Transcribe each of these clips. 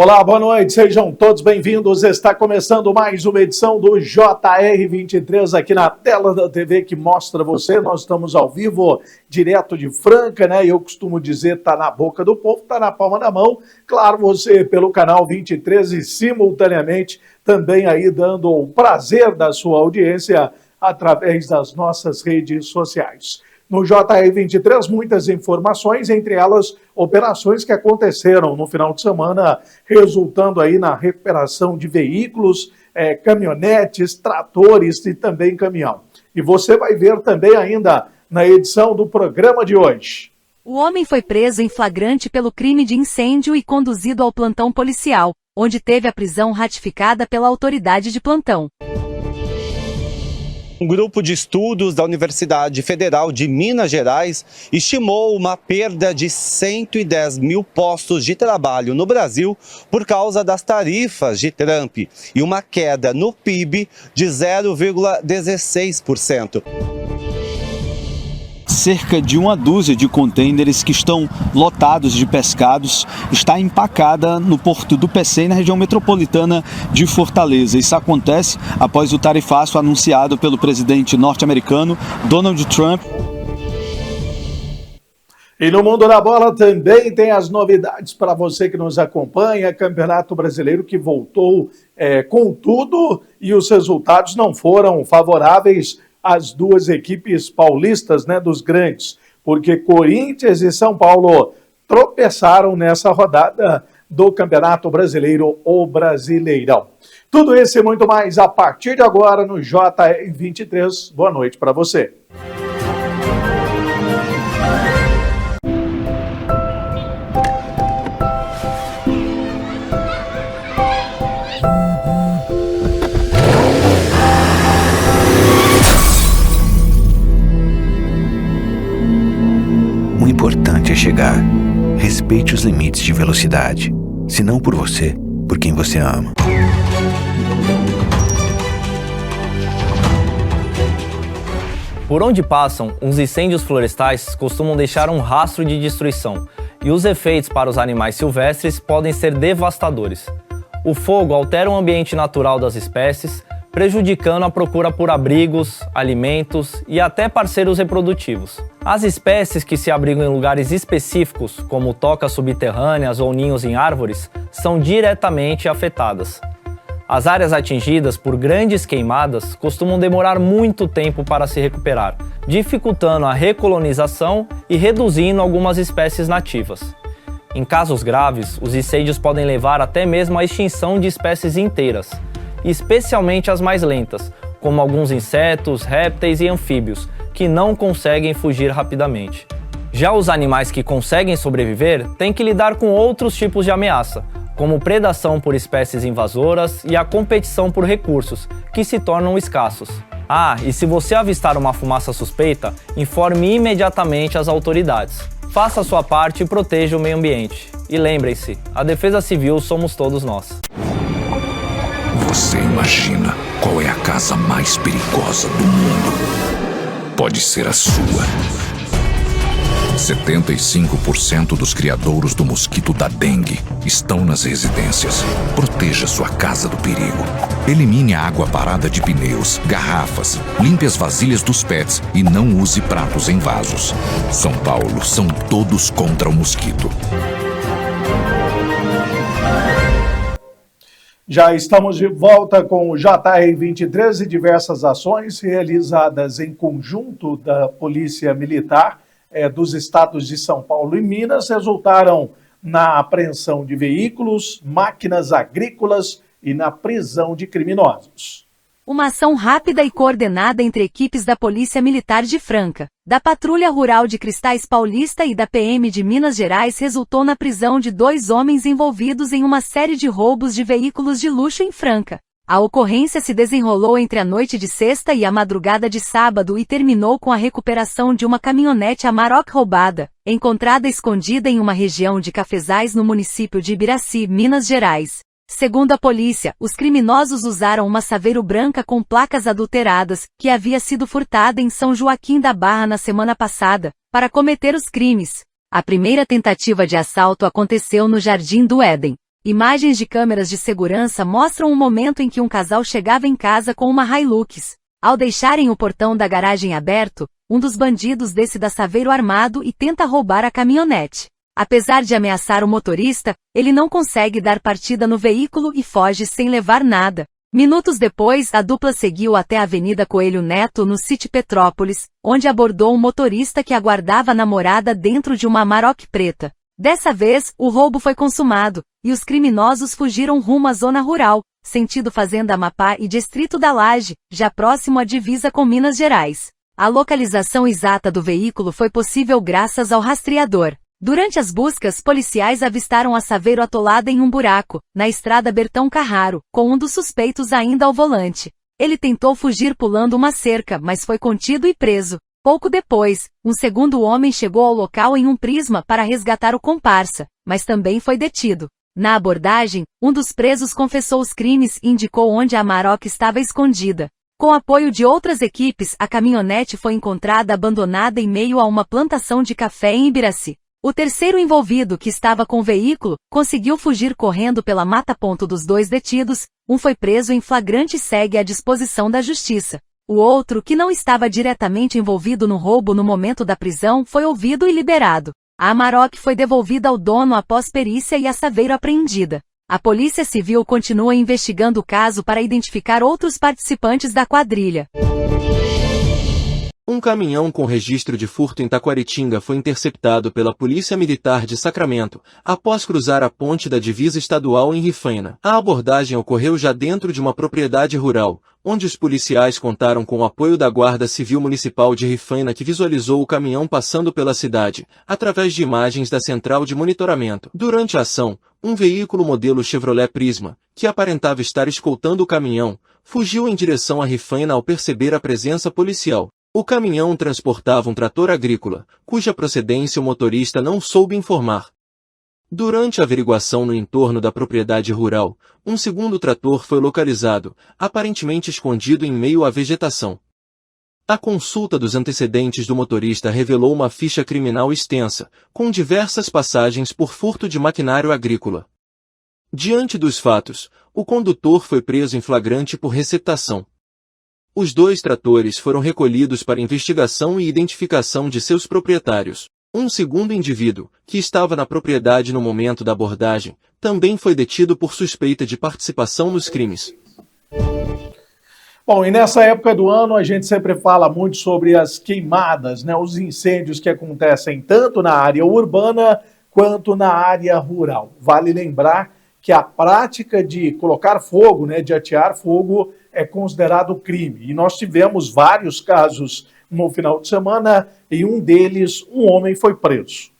Olá, boa noite, sejam todos bem-vindos. Está começando mais uma edição do JR23 aqui na tela da TV que mostra você. Nós estamos ao vivo, direto de Franca, né? Eu costumo dizer, tá na boca do povo, tá na palma da mão. Claro, você pelo canal 23 e simultaneamente também aí dando o prazer da sua audiência através das nossas redes sociais. No JR23, muitas informações, entre elas operações que aconteceram no final de semana, resultando aí na recuperação de veículos, caminhonetes, tratores e também caminhão. E você vai ver também ainda na edição do programa de hoje. O homem foi preso em flagrante pelo crime de incêndio e conduzido ao plantão policial, onde teve a prisão ratificada pela autoridade de plantão. Um grupo de estudos da Universidade Federal de Minas Gerais estimou uma perda de 110 mil postos de trabalho no Brasil por causa das tarifas de Trump e uma queda no PIB de 0,16%. Cerca de uma dúzia de contêineres que estão lotados de pescados está empacada no Porto do Pecém, na região metropolitana de Fortaleza. Isso acontece após o tarifaço anunciado pelo presidente norte-americano Donald Trump. E no Mundo da Bola também tem as novidades para você que nos acompanha. Campeonato Brasileiro que voltou com tudo e os resultados não foram favoráveis às duas equipes paulistas, né, dos grandes, porque Corinthians e São Paulo tropeçaram nessa rodada do Campeonato Brasileiro, o Brasileirão. Tudo isso e muito mais a partir de agora no JR23. Boa noite para você. O importante é chegar. Respeite os limites de velocidade. Se não por você, por quem você ama. Por onde passam, os incêndios florestais costumam deixar um rastro de destruição, e os efeitos para os animais silvestres podem ser devastadores. O fogo altera o ambiente natural das espécies, prejudicando a procura por abrigos, alimentos e até parceiros reprodutivos. As espécies que se abrigam em lugares específicos, como tocas subterrâneas ou ninhos em árvores, são diretamente afetadas. As áreas atingidas por grandes queimadas costumam demorar muito tempo para se recuperar, dificultando a recolonização e reduzindo algumas espécies nativas. Em casos graves, os incêndios podem levar até mesmo à extinção de espécies inteiras, especialmente as mais lentas, como alguns insetos, répteis e anfíbios, que não conseguem fugir rapidamente. Já os animais que conseguem sobreviver têm que lidar com outros tipos de ameaça, como predação por espécies invasoras e a competição por recursos, que se tornam escassos. E se você avistar uma fumaça suspeita, informe imediatamente as autoridades. Faça a sua parte e proteja o meio ambiente. E lembrem-se, a defesa civil somos todos nós. Você imagina qual é a casa mais perigosa do mundo? Pode ser a sua. 75% dos criadouros do mosquito da dengue estão nas residências. Proteja sua casa do perigo. Elimine a água parada de pneus, garrafas, limpe as vasilhas dos pets e não use pratos em vasos. São Paulo, são todos contra o mosquito. Já estamos de volta com o JR23 e diversas ações realizadas em conjunto da Polícia Militar dos estados de São Paulo e Minas resultaram na apreensão de veículos, máquinas agrícolas e na prisão de criminosos. Uma ação rápida e coordenada entre equipes da Polícia Militar de Franca, da Patrulha Rural de Cristais Paulista e da PM de Minas Gerais resultou na prisão de 2 homens envolvidos em uma série de roubos de veículos de luxo em Franca. A ocorrência se desenrolou entre a noite de sexta e a madrugada de sábado e terminou com a recuperação de uma caminhonete Amarok roubada, encontrada escondida em uma região de cafezais no município de Ibiraci, Minas Gerais. Segundo a polícia, os criminosos usaram uma Saveiro branca com placas adulteradas, que havia sido furtada em São Joaquim da Barra na semana passada, para cometer os crimes. A primeira tentativa de assalto aconteceu no Jardim do Éden. Imagens de câmeras de segurança mostram um momento em que um casal chegava em casa com uma Hilux. Ao deixarem o portão da garagem aberto, um dos bandidos desce da Saveiro armado e tenta roubar a caminhonete. Apesar de ameaçar o motorista, ele não consegue dar partida no veículo e foge sem levar nada. Minutos depois, a dupla seguiu até a Avenida Coelho Neto, no City Petrópolis, onde abordou um motorista que aguardava a namorada dentro de uma Amarok preta. Dessa vez, o roubo foi consumado, e os criminosos fugiram rumo à zona rural, sentido Fazenda Amapá e Distrito da Laje, já próximo à divisa com Minas Gerais. A localização exata do veículo foi possível graças ao rastreador. Durante as buscas, policiais avistaram a Saveiro atolada em um buraco, na estrada Bertão Carraro, com um dos suspeitos ainda ao volante. Ele tentou fugir pulando uma cerca, mas foi contido e preso. Pouco depois, um segundo homem chegou ao local em um Prisma para resgatar o comparsa, mas também foi detido. Na abordagem, um dos presos confessou os crimes e indicou onde a Amarok estava escondida. Com apoio de outras equipes, a caminhonete foi encontrada abandonada em meio a uma plantação de café em Ibiraci. O terceiro envolvido, que estava com o veículo, conseguiu fugir correndo pela mata. Dos dois detidos, um foi preso em flagrante e segue à disposição da justiça. O outro, que não estava diretamente envolvido no roubo no momento da prisão, foi ouvido e liberado. A Amarok foi devolvida ao dono após perícia e a Saveiro apreendida. A Polícia Civil continua investigando o caso para identificar outros participantes da quadrilha. Um caminhão com registro de furto em Taquaritinga foi interceptado pela Polícia Militar de Sacramento, após cruzar a ponte da divisa estadual em Rifaina. A abordagem ocorreu já dentro de uma propriedade rural, onde os policiais contaram com o apoio da Guarda Civil Municipal de Rifaina, que visualizou o caminhão passando pela cidade, através de imagens da central de monitoramento. Durante a ação, um veículo modelo Chevrolet Prisma, que aparentava estar escoltando o caminhão, fugiu em direção a Rifaina ao perceber a presença policial. O caminhão transportava um trator agrícola, cuja procedência o motorista não soube informar. Durante a averiguação no entorno da propriedade rural, um segundo trator foi localizado, aparentemente escondido em meio à vegetação. A consulta dos antecedentes do motorista revelou uma ficha criminal extensa, com diversas passagens por furto de maquinário agrícola. Diante dos fatos, o condutor foi preso em flagrante por receptação. Os dois tratores foram recolhidos para investigação e identificação de seus proprietários. Um segundo indivíduo, que estava na propriedade no momento da abordagem, também foi detido por suspeita de participação nos crimes. Bom, e nessa época do ano a gente sempre fala muito sobre as queimadas, né? Os incêndios que acontecem tanto na área urbana quanto na área rural. Vale lembrar que a prática de colocar fogo, né, de atear fogo, é considerado crime. E nós tivemos vários casos no final de semana, e um deles, um homem foi preso.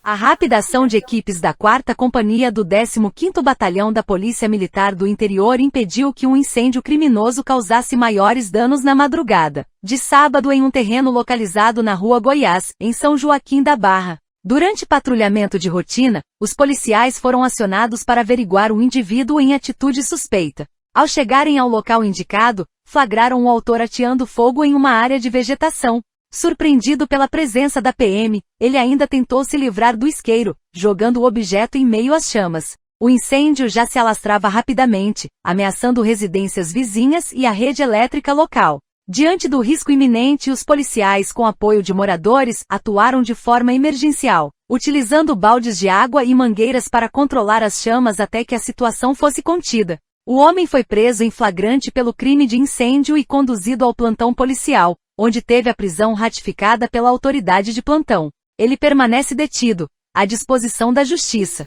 A rápida ação de equipes da 4ª Companhia do 15º Batalhão da Polícia Militar do Interior impediu que um incêndio criminoso causasse maiores danos na madrugada de sábado em um terreno localizado na Rua Goiás, em São Joaquim da Barra. Durante patrulhamento de rotina, os policiais foram acionados para averiguar o indivíduo em atitude suspeita. Ao chegarem ao local indicado, flagraram o autor ateando fogo em uma área de vegetação. Surpreendido pela presença da PM, ele ainda tentou se livrar do isqueiro, jogando o objeto em meio às chamas. O incêndio já se alastrava rapidamente, ameaçando residências vizinhas e a rede elétrica local. Diante do risco iminente, os policiais, com apoio de moradores, atuaram de forma emergencial, utilizando baldes de água e mangueiras para controlar as chamas até que a situação fosse contida. O homem foi preso em flagrante pelo crime de incêndio e conduzido ao plantão policial, onde teve a prisão ratificada pela autoridade de plantão. Ele permanece detido, à disposição da Justiça.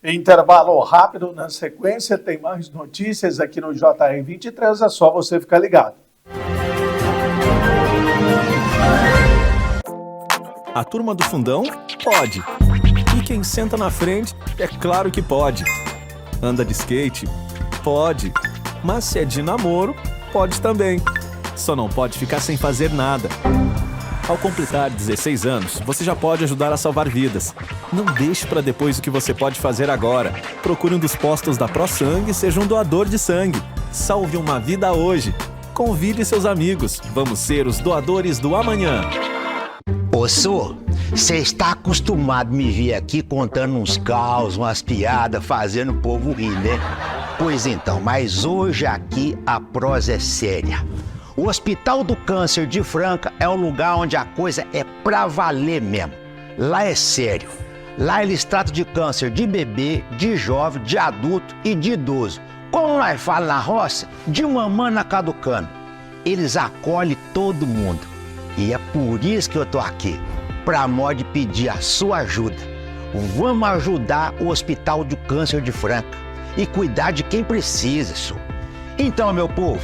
Intervalo rápido, na sequência tem mais notícias aqui no JR 23, é só você ficar ligado. A turma do fundão pode. E quem senta na frente, é claro que pode. Anda de skate? Pode. Mas se é de namoro, pode também. Só não pode ficar sem fazer nada. Ao completar 16 anos, você já pode ajudar a salvar vidas. Não deixe para depois o que você pode fazer agora. Procure um dos postos da ProSangue e seja um doador de sangue. Salve uma vida hoje. Convide seus amigos. Vamos ser os doadores do amanhã. Ô, Su, Você está acostumado a me ver aqui contando uns caos, umas piadas, fazendo o povo rir, né? Pois então, mas hoje aqui a prosa é séria. O Hospital do Câncer de Franca é um lugar onde a coisa é pra valer mesmo. Lá é sério. Lá eles tratam de câncer de bebê, de jovem, de adulto e de idoso. Como nós falamos na roça, de uma mana caducando. Eles acolhem todo mundo. E é por isso que eu tô aqui, pra modo de pedir a sua ajuda. Vamos ajudar o Hospital do Câncer de Franca e cuidar de quem precisa, senhor. Então, meu povo,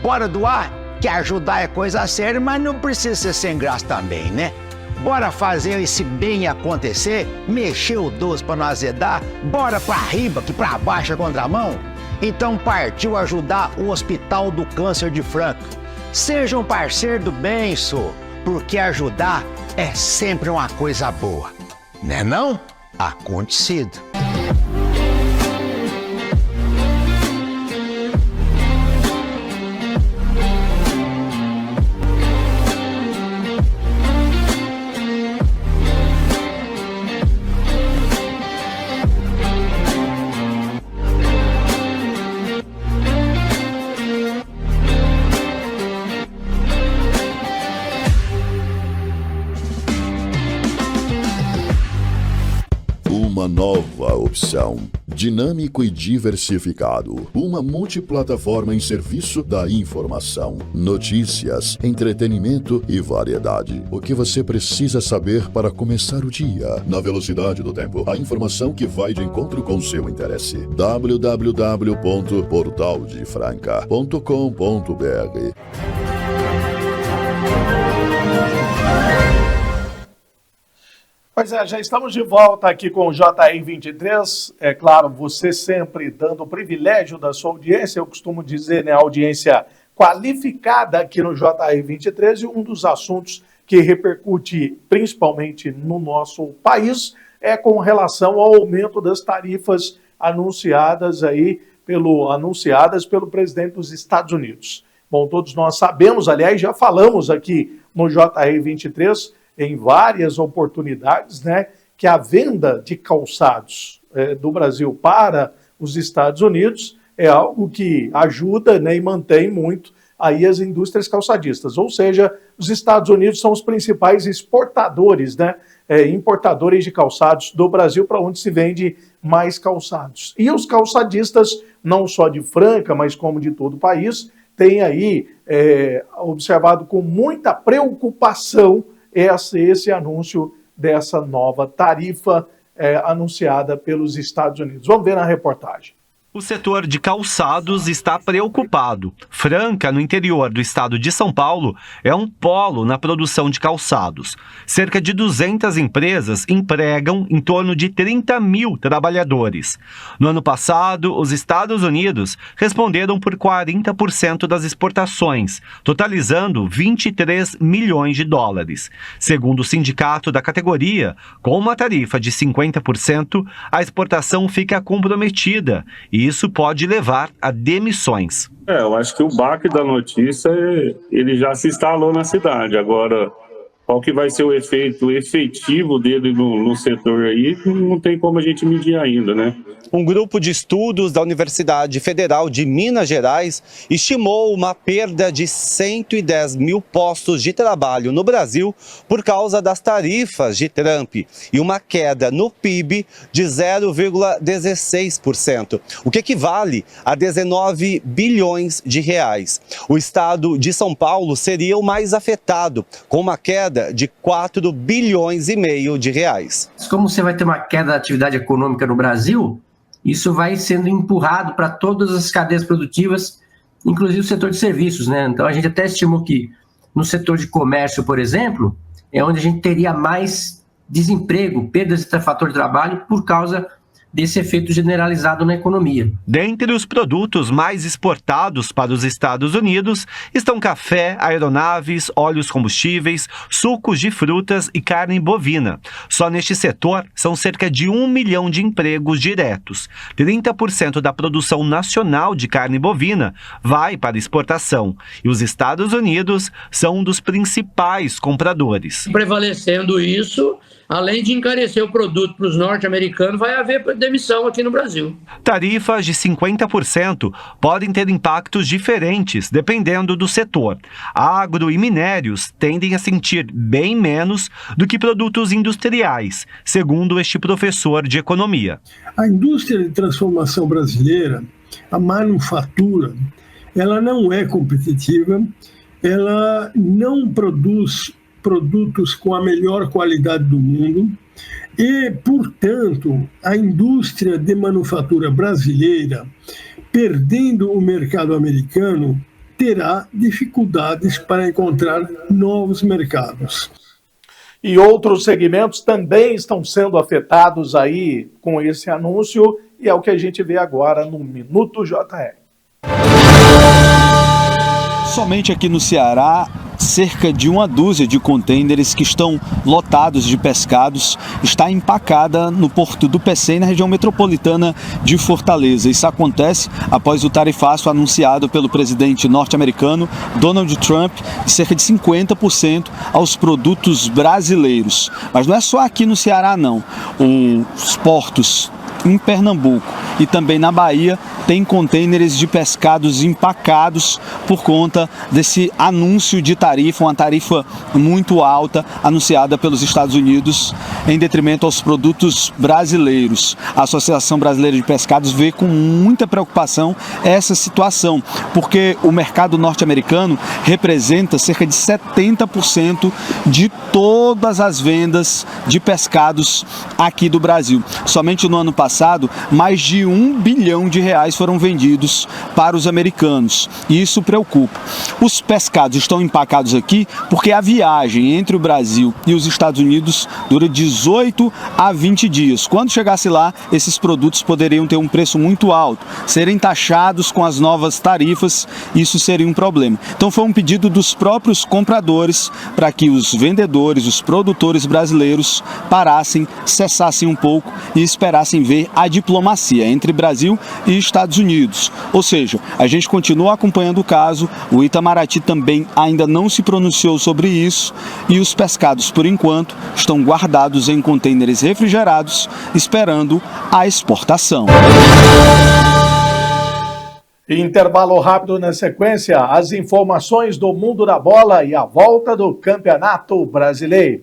bora doar, que ajudar é coisa séria, mas não precisa ser sem graça também, né? Bora fazer esse bem acontecer, mexer o doce pra não azedar, bora pra riba que pra baixo é contramão. Então partiu ajudar o Hospital do Câncer de Franca. Seja um parceiro do bem, senhor, porque ajudar é sempre uma coisa boa. Né não? Acontecido. Uma nova opção, dinâmico e diversificado, uma multiplataforma em serviço da informação, notícias, entretenimento e variedade. O que você precisa saber para começar o dia, na velocidade do tempo, a informação que vai de encontro com seu interesse. www.portaldefranca.com.br. Pois é, já estamos de volta aqui com o JR23. É claro, você sempre dando o privilégio da sua audiência. Eu costumo dizer, né, audiência qualificada aqui no JR23. E um dos assuntos que repercute principalmente no nosso país é com relação ao aumento das tarifas anunciadas pelo presidente dos Estados Unidos. Bom, todos nós sabemos, aliás, já falamos aqui no JR23 em várias oportunidades, né, que a venda de calçados do Brasil para os Estados Unidos é algo que ajuda, né, e mantém muito aí as indústrias calçadistas. Ou seja, os Estados Unidos são os principais exportadores, né, importadores de calçados do Brasil, para onde se vende mais calçados. E os calçadistas, não só de Franca, mas como de todo o país, têm aí observado com muita preocupação esse anúncio dessa nova tarifa anunciada pelos Estados Unidos. Vamos ver na reportagem. O setor de calçados está preocupado. Franca, no interior do estado de São Paulo, é um polo na produção de calçados. Cerca de 200 empresas empregam em torno de 30 mil trabalhadores. No ano passado, os Estados Unidos responderam por 40% das exportações, totalizando 23 milhões de dólares. Segundo o sindicato da categoria, com uma tarifa de 50%, a exportação fica comprometida e isso pode levar a demissões. Eu acho que o baque da notícia, ele já se instalou na cidade. Agora, qual que vai ser o efeito efetivo dele no setor aí, não tem como a gente medir ainda, né? Um grupo de estudos da Universidade Federal de Minas Gerais estimou uma perda de 110 mil postos de trabalho no Brasil por causa das tarifas de Trump e uma queda no PIB de 0,16%, o que equivale a 19 bilhões de reais. O estado de São Paulo seria o mais afetado, com uma queda de 4 bilhões e meio de reais. Como você vai ter uma queda da atividade econômica no Brasil, isso vai sendo empurrado para todas as cadeias produtivas, inclusive o setor de serviços, né? Então a gente até estimou que no setor de comércio, por exemplo, é onde a gente teria mais desemprego, perdas de fator de trabalho por causa desse efeito generalizado na economia. Dentre os produtos mais exportados para os Estados Unidos estão café, aeronaves, óleos combustíveis, sucos de frutas e carne bovina. Só neste setor são cerca de 1 milhão de empregos diretos. 30% da produção nacional de carne bovina vai para exportação. E os Estados Unidos são um dos principais compradores. Prevalecendo isso, além de encarecer o produto para os norte-americanos, vai haver demissão aqui no Brasil. Tarifas de 50% podem ter impactos diferentes, dependendo do setor. Agro e minérios tendem a sentir bem menos do que produtos industriais, segundo este professor de economia. A indústria de transformação brasileira, a manufatura, ela não é competitiva, ela não produz produtos com a melhor qualidade do mundo e, portanto, a indústria de manufatura brasileira, perdendo o mercado americano, terá dificuldades para encontrar novos mercados. E outros segmentos também estão sendo afetados aí com esse anúncio, e é o que a gente vê agora no Minuto JR. Somente aqui no Ceará, cerca de uma dúzia de contêineres que estão lotados de pescados está empacada no Porto do Pecém, na região metropolitana de Fortaleza. Isso acontece após o tarifaço anunciado pelo presidente norte-americano Donald Trump de cerca de 50% aos produtos brasileiros. Mas não é só aqui no Ceará, não. Os portos em Pernambuco e também na Bahia tem contêineres de pescados empacados por conta desse anúncio de tarifa, uma tarifa muito alta anunciada pelos Estados Unidos em detrimento aos produtos brasileiros. A Associação Brasileira de Pescados vê com muita preocupação essa situação, porque o mercado norte-americano representa cerca de 70% de todas as vendas de pescados aqui do Brasil. Somente no ano passado, mais de R$1 bilhão foram vendidos para os americanos, e isso preocupa. Os pescados estão empacados aqui porque a viagem entre o Brasil e os Estados Unidos dura 18 a 20 dias. Quando chegasse lá, esses produtos poderiam ter um preço muito alto, serem taxados com as novas tarifas, isso seria um problema. Então foi um pedido dos próprios compradores para que os vendedores, os produtores brasileiros parassem, cessassem um pouco e esperassem ver a diplomacia entre Brasil e Estados Unidos. Ou seja, a gente continua acompanhando o caso, o Itamaraty também ainda não se pronunciou sobre isso e os pescados, por enquanto, estão guardados em contêineres refrigerados, esperando a exportação. Intervalo rápido na sequência, as informações do mundo da bola e a volta do Campeonato Brasileiro.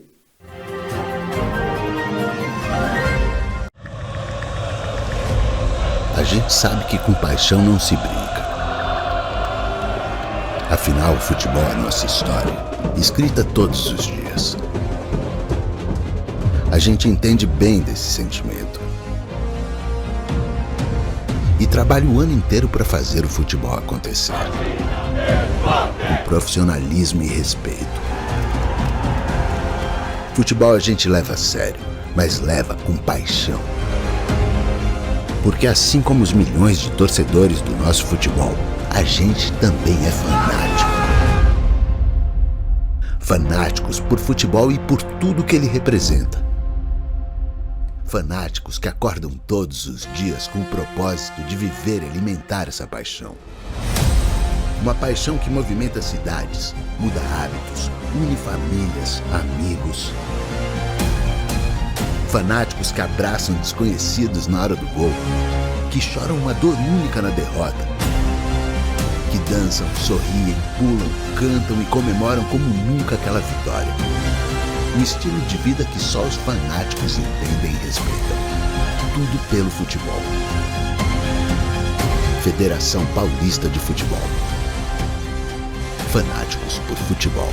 A gente sabe que com paixão não se brinca. Afinal, o futebol é nossa história, escrita todos os dias. A gente entende bem desse sentimento. E trabalha o ano inteiro para fazer o futebol acontecer. Com profissionalismo e respeito. Futebol a gente leva a sério, mas leva com paixão. Porque assim como os milhões de torcedores do nosso futebol, a gente também é fanático. Fanáticos por futebol e por tudo que ele representa. Fanáticos que acordam todos os dias com o propósito de viver e alimentar essa paixão. Uma paixão que movimenta cidades, muda hábitos, une famílias, amigos. Fanáticos que abraçam desconhecidos na hora do gol, que choram uma dor única na derrota, que dançam, sorriem, pulam, cantam e comemoram como nunca aquela vitória. Um estilo de vida que só os fanáticos entendem e respeitam. Tudo pelo futebol. Federação Paulista de Futebol. Fanáticos por futebol.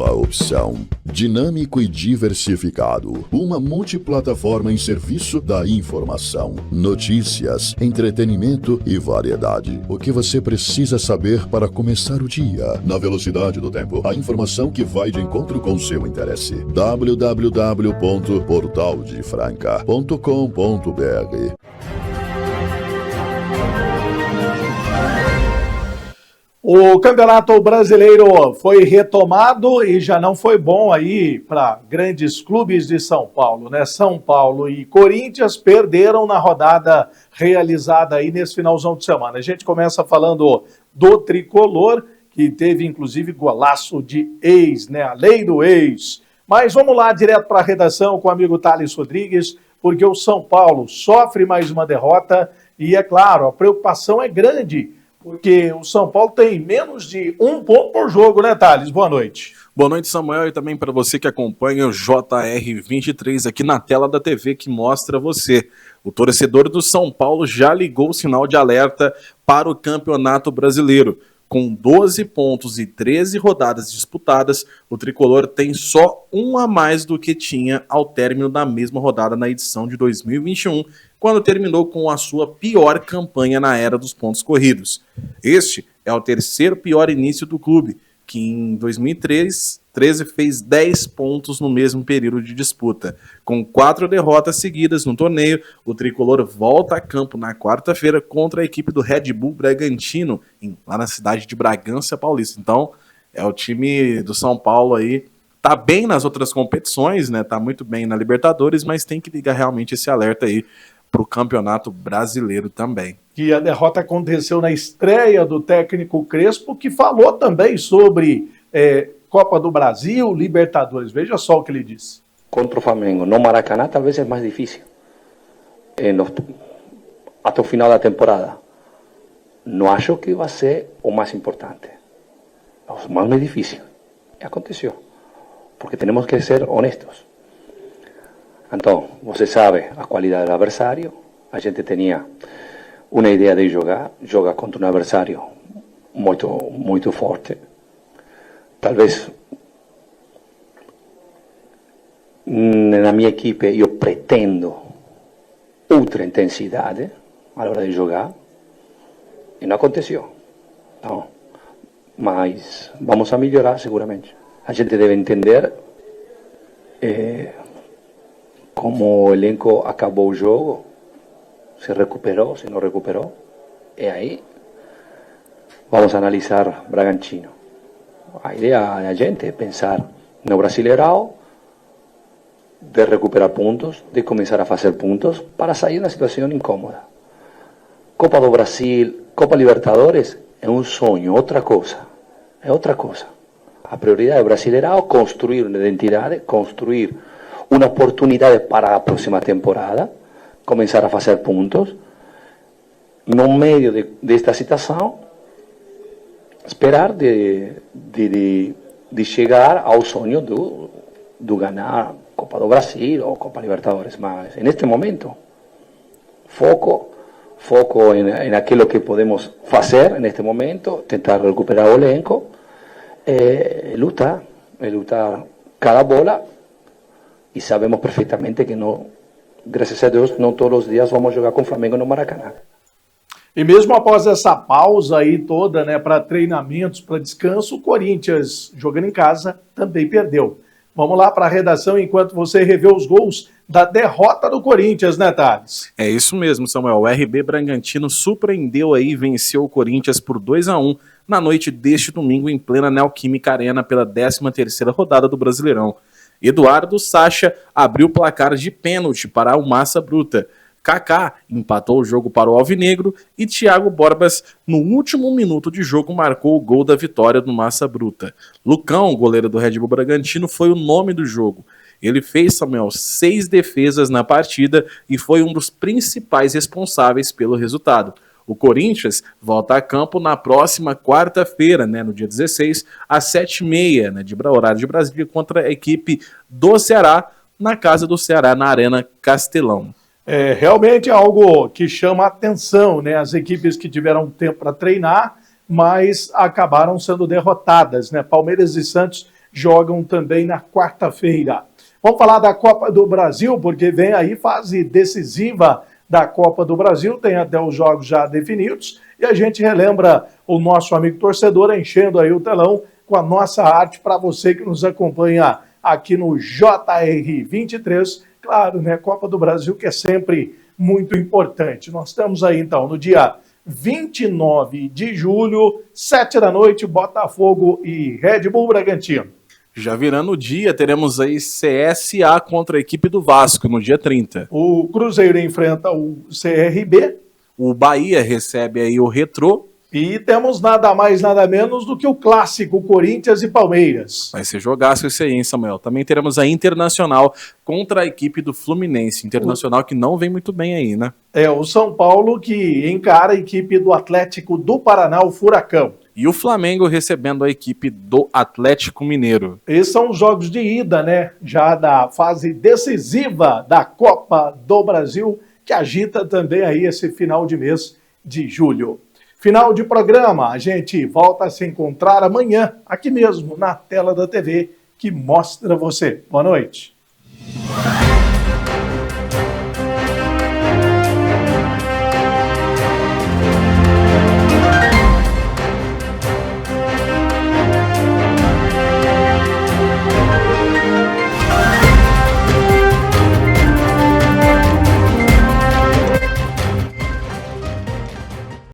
nova opção. Dinâmico e diversificado. Uma multiplataforma em serviço da informação, notícias, entretenimento e variedade. O que você precisa saber para começar o dia. Na velocidade do tempo. A informação que vai de encontro com seu interesse. www.portaldefranca.com.br. O Campeonato Brasileiro foi retomado e já não foi bom aí para grandes clubes de São Paulo, né? São Paulo e Corinthians perderam na rodada realizada aí nesse finalzão de semana. A gente começa falando do Tricolor, que teve inclusive golaço de ex, né? A lei do ex. Mas vamos lá direto para a redação com o amigo Thales Rodrigues, porque o São Paulo sofre mais uma derrota e, é claro, a preocupação é grande, porque o São Paulo tem menos de 1 ponto por jogo, né, Thales? Boa noite. Boa noite, Samuel, e também para você que acompanha o JR23 aqui na tela da TV que mostra você. O torcedor do São Paulo já ligou o sinal de alerta para o Campeonato Brasileiro. Com 12 pontos e 13 rodadas disputadas, o Tricolor tem só 1 a mais do que tinha ao término da mesma rodada na edição de 2021, quando terminou com a sua pior campanha na era dos pontos corridos. Este é o terceiro pior início do clube, que em 2013 fez 10 pontos no mesmo período de disputa. Com 4 derrotas seguidas no torneio, o Tricolor volta a campo na quarta-feira contra a equipe do Red Bull Bragantino, lá na cidade de Bragança Paulista. Então, é o time do São Paulo aí, tá bem nas outras competições, né? Tá muito bem na Libertadores, mas tem que ligar realmente esse alerta aí para o Campeonato Brasileiro também. E a derrota aconteceu na estreia do técnico Crespo, que falou também sobre Copa do Brasil, Libertadores. Veja só o que ele disse. Contra o Flamengo no Maracanã talvez é mais difícil. Até o final da temporada. Não acho que vai ser o mais importante. O mais difícil. E aconteceu. Porque temos que ser honestos. Então, você sabe a qualidade do adversário. A gente tinha uma ideia de jogar contra um adversário muito forte. Talvez na minha equipe eu pretendo outra intensidade a hora de jogar e não aconteceu. Então, mas vamos a melhorar seguramente. A gente deve entender como o elenco acabou o jogo, se recuperou, se não recuperou, e aí vamos a analisar Bragantino. A ideia da gente é pensar no Brasileirão, de recuperar pontos, de começar a fazer pontos para sair da situação incômoda. Copa do Brasil, Copa Libertadores é um sonho, outra coisa. É outra coisa. A prioridade do Brasileirão é construir uma identidade, construir uma oportunidade para a próxima temporada, começar a fazer pontos. No meio desta situação, esperar de chegar ao sonho do ganhar Copa do Brasil ou Copa Libertadores. Mas, neste momento, foco em aquilo que podemos fazer neste momento, tentar recuperar o elenco, lutar cada bola, e sabemos perfeitamente que não, graças a Deus, não todos os dias vamos jogar com o Flamengo no Maracanã. E mesmo após essa pausa aí toda, né, para treinamentos, para descanso, o Corinthians, jogando em casa, também perdeu. Vamos lá para a redação enquanto você revê os gols da derrota do Corinthians, né, Thales? É isso mesmo, Samuel. O RB Bragantino surpreendeu aí e venceu o Corinthians por 2-1 na noite deste domingo em plena Neoquímica Arena pela 13ª rodada do Brasileirão. Eduardo Sacha abriu o placar de pênalti para o Massa Bruta. Kaká empatou o jogo para o Alvinegro e Thiago Borbas, no último minuto de jogo, marcou o gol da vitória do Massa Bruta. Lucão, goleiro do Red Bull Bragantino, foi o nome do jogo. Ele fez, Samuel, 6 defesas na partida e foi um dos principais responsáveis pelo resultado. O Corinthians volta a campo na próxima quarta-feira, né, no dia 16, às 7h30, né, de horário de Brasília, contra a equipe do Ceará, na casa do Ceará, na Arena Castelão. Realmente é algo que chama a atenção, né? As equipes que tiveram tempo para treinar, mas acabaram sendo derrotadas, né? Palmeiras e Santos jogam também na quarta-feira. Vamos falar da Copa do Brasil, porque vem aí fase decisiva da Copa do Brasil, tem até os jogos já definidos, e a gente relembra o nosso amigo torcedor enchendo aí o telão com a nossa arte para você que nos acompanha aqui no JR23. Claro, né? Copa do Brasil que é sempre muito importante. Nós estamos aí então no dia 29 de julho, 7 da noite, Botafogo e Red Bull Bragantino. Já virando o dia, teremos aí CSA contra a equipe do Vasco no dia 30. O Cruzeiro enfrenta o CRB. O Bahia recebe aí o Retrô. E temos nada mais, nada menos do que o clássico Corinthians e Palmeiras. Vai ser jogaço esse aí, hein, Samuel? Também teremos a Internacional contra a equipe do Fluminense. Internacional que não vem muito bem aí, né? É, o São Paulo que encara a equipe do Atlético do Paraná, o Furacão. E o Flamengo recebendo a equipe do Atlético Mineiro. Esses são os jogos de ida, né? Já da fase decisiva da Copa do Brasil, que agita também aí esse final de mês de julho. Final de programa, a gente volta a se encontrar amanhã, aqui mesmo, na tela da TV, que mostra você. Boa noite.